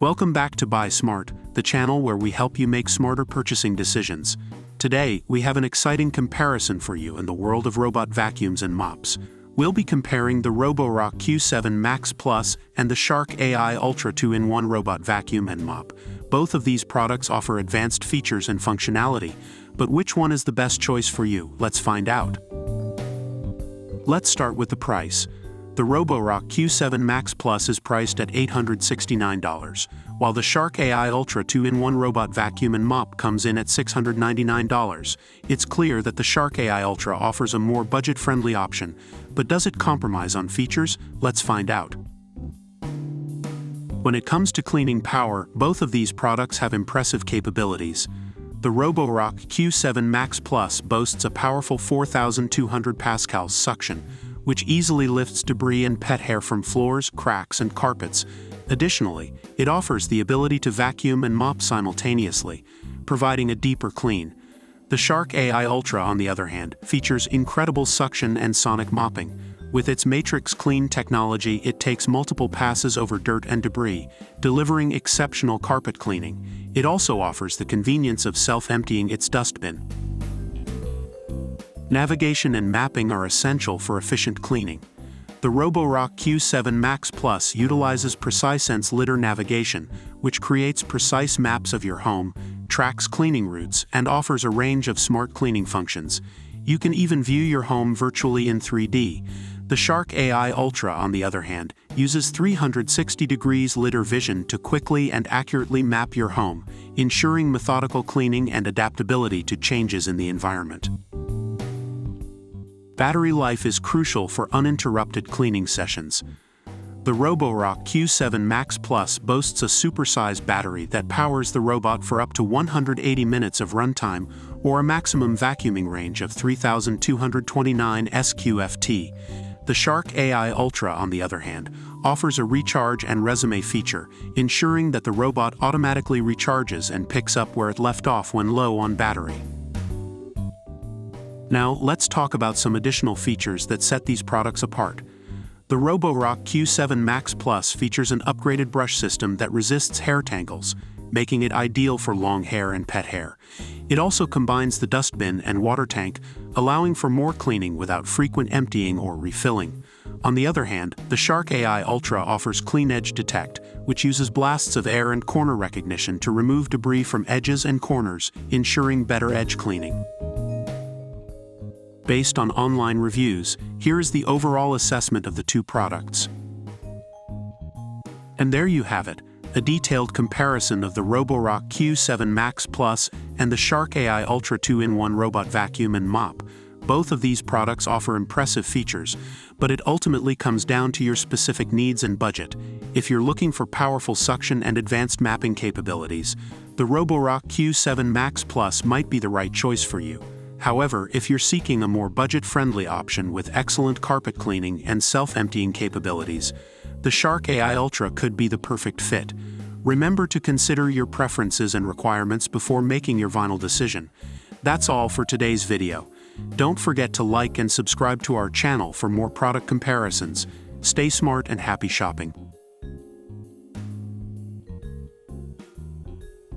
Welcome back to Buy Smart, the channel where we help you make smarter purchasing decisions. Today, we have an exciting comparison for you in the world of robot vacuums and mops. We'll be comparing the Roborock Q7 Max Plus and the Shark AI Ultra 2-in-1 robot vacuum and mop. Both of these products offer advanced features and functionality, but which one is the best choice for you? Let's find out. Let's start with the price. The Roborock Q7 Max Plus is priced at $869, while the Shark AI Ultra 2-in-1 robot vacuum and mop comes in at $699. It's clear that the Shark AI Ultra offers a more budget-friendly option, but does it compromise on features? Let's find out. When it comes to cleaning power, both of these products have impressive capabilities. The Roborock Q7 Max Plus boasts a powerful 4,200 pascals suction, which easily lifts debris and pet hair from floors, cracks, and carpets. Additionally, it offers the ability to vacuum and mop simultaneously, providing a deeper clean. The Shark AI Ultra, on the other hand, features incredible suction and sonic mopping. With its Matrix Clean technology, it takes multiple passes over dirt and debris, delivering exceptional carpet cleaning. It also offers the convenience of self-emptying its dustbin. Navigation and mapping are essential for efficient cleaning. The Roborock Q7 Max Plus utilizes PreciSense Lidar navigation, which creates precise maps of your home, tracks cleaning routes, and offers a range of smart cleaning functions. You can even view your home virtually in 3D. The Shark AI Ultra, on the other hand, uses 360 degrees lidar vision to quickly and accurately map your home, ensuring methodical cleaning and adaptability to changes in the environment. Battery life is crucial for uninterrupted cleaning sessions. The Roborock Q7 Max Plus boasts a supersized battery that powers the robot for up to 180 minutes of runtime or a maximum vacuuming range of 3,229 SQFT. The Shark AI Ultra, on the other hand, offers a recharge and resume feature, ensuring that the robot automatically recharges and picks up where it left off when low on battery. Now, let's talk about some additional features that set these products apart. The Roborock Q7 Max Plus features an upgraded brush system that resists hair tangles, making it ideal for long hair and pet hair. It also combines the dustbin and water tank, allowing for more cleaning without frequent emptying or refilling. On the other hand, the Shark AI Ultra offers Clean Edge Detect, which uses blasts of air and corner recognition to remove debris from edges and corners, ensuring better edge cleaning. Based on online reviews, here is the overall assessment of the two products. And there you have it, a detailed comparison of the Roborock Q7 Max Plus and the Shark AI Ultra 2-in-1 robot vacuum and mop. Both of these products offer impressive features, but it ultimately comes down to your specific needs and budget. If you're looking for powerful suction and advanced mapping capabilities, the Roborock Q7 Max Plus might be the right choice for you. However, if you're seeking a more budget-friendly option with excellent carpet cleaning and self-emptying capabilities, the Shark AI Ultra could be the perfect fit. Remember to consider your preferences and requirements before making your final decision. That's all for today's video. Don't forget to like and subscribe to our channel for more product comparisons. Stay smart and happy shopping.